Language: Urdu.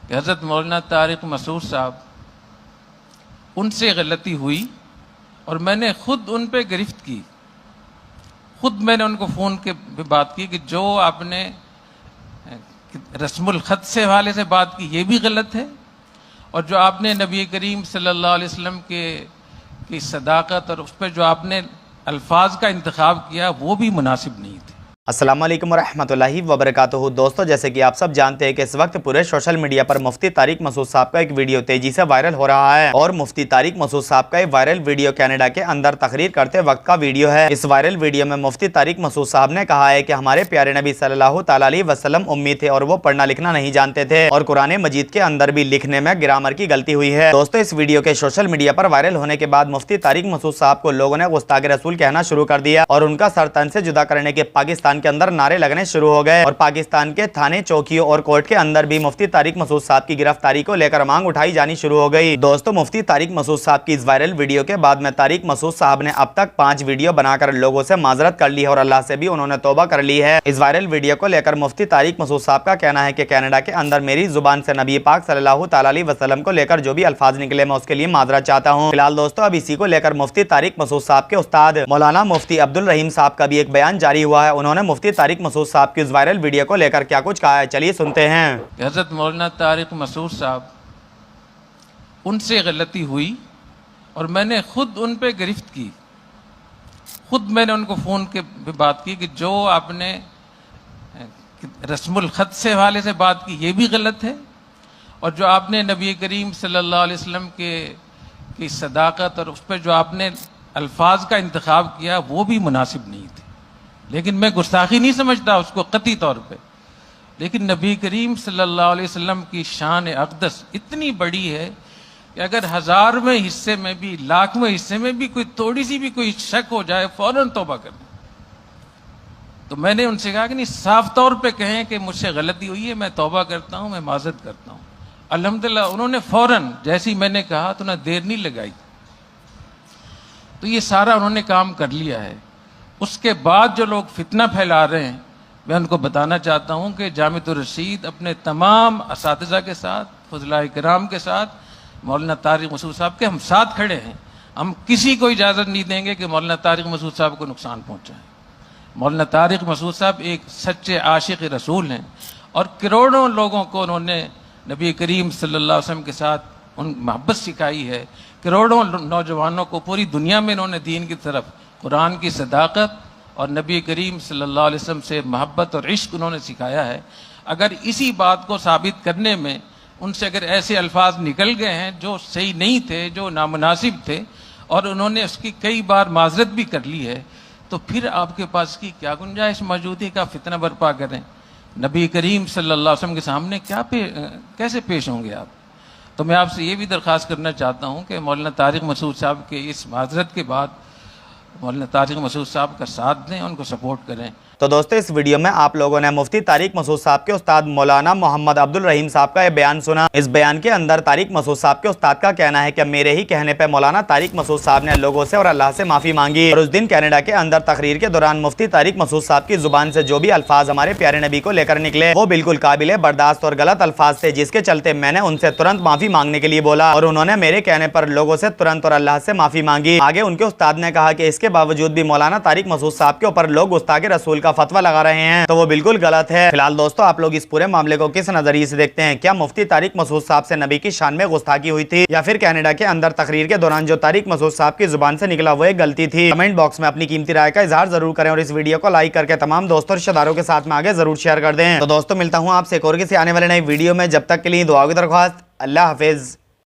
کہ حضرت مولانا طارق مسعود صاحب ان سے غلطی ہوئی اور میں نے خود ان پہ گرفت کی. خود میں نے ان کو فون پہ بات کی کہ جو آپ نے رسم الخط سے حوالے سے بات کی یہ بھی غلط ہے، اور جو آپ نے نبی کریم صلی اللہ علیہ وسلم کی صداقت اور اس پہ جو آپ نے الفاظ کا انتخاب کیا وہ بھی مناسب نہیں تھے. السلام علیکم ورحمۃ اللہ وبرکاتہ. دوستو، جیسے کہ آپ سب جانتے ہیں کہ اس وقت پورے سوشل میڈیا پر مفتی طارق مسعود صاحب کا ایک ویڈیو تیزی سے وائرل ہو رہا ہے، اور مفتی طارق مسعود صاحب کا یہ وائرل ویڈیو کینیڈا کے اندر تقریر کرتے وقت کا ویڈیو ہے. اس وائرل ویڈیو میں مفتی طارق مسعود صاحب نے کہا ہے کہ ہمارے پیارے نبی صلی اللہ تعالیٰ علیہ وسلم امی تھے اور وہ پڑھنا لکھنا نہیں جانتے تھے، اور قرآن مجید کے اندر بھی لکھنے میں گرامر کی غلطی ہوئی ہے. دوستو، اس ویڈیو کے سوشل میڈیا پر وائرل ہونے کے بعد مفتی طارق مسعود صاحب کو لوگوں نے گستاخ رسول کہنا شروع کر دیا، اور ان کا سر تن سے جدا کرنے کے پاکستان کے اندر نعرے لگنے شروع ہو گئے، اور پاکستان کے تھانے، چوکیوں اور کورٹ کے اندر بھی مفتی طارق مسعود صاحب کی گرفتاری کو لے کر مانگ اٹھائی جانی شروع ہو گئی. دوستو، مفتی طارق مسعود صاحب کی اس وائرل ویڈیو کے بعد میں طارق مسعود صاحب نے اب تک 5 ویڈیو بنا کر لوگوں سے معذرت کر لی ہے، اور اللہ سے بھی انہوں نے توبہ کر لی ہے. اس وائرل ویڈیو کو لے کر مفتی طارق مسعود صاحب کا کہنا ہے کہ کینیڈا کے اندر میری زبان سے نبی پاک صلی اللہ تعالیٰ علیہ وسلم کو لے کر جو بھی الفاظ نکلے میں اس کے لیے معذرت چاہتا ہوں. فی الحال دوستو، اب اسی کو لے کر مفتی طارق مسعود صاحب کے استاد مولانا مفتی عبدالرحیم صاحب کا بھی ایک بیان جاری ہوا ہے. انہوں نے مفتی طارق مسعود صاحب کی اس وائرل ویڈیو کو لے کر کیا کچھ کہا ہے، چلیے سنتے ہیں. کہ حضرت مولانا طارق مسعود صاحب ان سے غلطی ہوئی اور میں نے خود ان پہ گرفت کی. خود میں نے ان کو فون پہ بات کی کہ جو آپ نے رسم الخط سے حوالے سے بات کی یہ بھی غلط ہے، اور جو آپ نے نبی کریم صلی اللہ علیہ وسلم کی صداقت اور اس پہ جو آپ نے الفاظ کا انتخاب کیا وہ بھی مناسب نہیں تھے. لیکن میں گستاخی نہیں سمجھتا اس کو قطعی طور پہ، لیکن نبی کریم صلی اللہ علیہ وسلم کی شان اقدس اتنی بڑی ہے کہ اگر 1000ویں حصے میں بھی 1,00,000ویں حصے میں بھی کوئی تھوڑی سی بھی کوئی شک ہو جائے فوراً توبہ کرنا. تو میں نے ان سے کہا کہ نہیں، صاف طور پہ کہیں کہ مجھ سے غلطی ہوئی ہے، میں توبہ کرتا ہوں، میں معذرت کرتا ہوں. الحمدللہ انہوں نے فوراً جیسی میں نے کہا تو نہ دیر نہیں لگائی، تو یہ سارا انہوں نے کام کر لیا ہے. اس کے بعد جو لوگ فتنہ پھیلا رہے ہیں میں ان کو بتانا چاہتا ہوں کہ جامعۃ الرشید اپنے تمام اساتذہ کے ساتھ، فضلاء کرام کے ساتھ، مولانا طارق مسعود صاحب کے ہم ساتھ کھڑے ہیں. ہم کسی کو اجازت نہیں دیں گے کہ مولانا طارق مسعود صاحب کو نقصان پہنچائیں. مولانا طارق مسعود صاحب ایک سچے عاشق رسول ہیں، اور کروڑوں لوگوں کو انہوں نے نبی کریم صلی اللہ علیہ وسلم کے ساتھ ان محبت سکھائی ہے. کروڑوں نوجوانوں کو پوری دنیا میں انہوں نے دین کی طرف قرآن کی صداقت اور نبی کریم صلی اللہ علیہ وسلم سے محبت اور عشق انہوں نے سکھایا ہے. اگر اسی بات کو ثابت کرنے میں ان سے اگر ایسے الفاظ نکل گئے ہیں جو صحیح نہیں تھے، جو نامناسب تھے، اور انہوں نے اس کی کئی بار معذرت بھی کر لی ہے، تو پھر آپ کے پاس کی کیا گنجائش موجود ہے کہ آپ فتنہ برپا کریں؟ نبی کریم صلی اللہ علیہ وسلم کے سامنے کیسے پیش ہوں گے آپ؟ تو میں آپ سے یہ بھی درخواست کرنا چاہتا ہوں کہ مولانا طارق مسعود صاحب کے اس معذرت کے بعد مولانا طارق مسعود صاحب کا ساتھ دیں، ان کو سپورٹ کریں. تو دوستو، اس ویڈیو میں آپ لوگوں نے مفتی طارق مسعود صاحب کے استاد مولانا محمد عبدالرحیم صاحب کا یہ بیان سنا. اس بیان کے اندر طارق مسعود صاحب کے استاد کا کہنا ہے کہ میرے ہی کہنے پہ مولانا طارق مسعود صاحب نے لوگوں سے اور اللہ سے معافی مانگی، اور اس دن کینیڈا کے اندر تقریر کے دوران مفتی طارق مسعود صاحب کی زبان سے جو بھی الفاظ ہمارے پیارے نبی کو لے کر نکلے وہ بالکل قابل برداشت اور غلط الفاظ تھے، جس کے چلتے میں نے ان سے ترنت معافی مانگنے کے لیے بولا، اور انہوں نے میرے کہنے پر لوگوں سے ترنت اور اللہ سے معافی مانگی. آگے ان کے استاد نے کہا کہ اس کے باوجود بھی مولانا طارق مسعود صاحب کے اوپر لوگ گستاخ رسول کا فتویٰ لگا رہے ہیں تو وہ بالکل غلط ہے. فی الحال دوستو، آپ لوگ اس پورے معاملے کو کس نظریے سے دیکھتے ہیں؟ کیا مفتی طارق مسعود صاحب سے نبی کی شان میں گستاخی ہوئی تھی، یا پھر کینیڈا کے اندر تقریر کے دوران جو طارق مسعود صاحب کی زبان سے نکلا وہ ایک غلطی تھی؟ کمنٹ باکس میں اپنی قیمتی رائے کا اظہار ضرور کریں، اور اس ویڈیو کو لائک کر کے تمام دوستوں اور رشتہ داروں کے ساتھ میں آگے ضرور شیئر کر دیں. تو دوستو، ملتا ہوں آپ سے ایک اور کسی آنے والے نئی ویڈیو میں. جب تک کے لیے دعا کی درخواست. اللہ حافظ.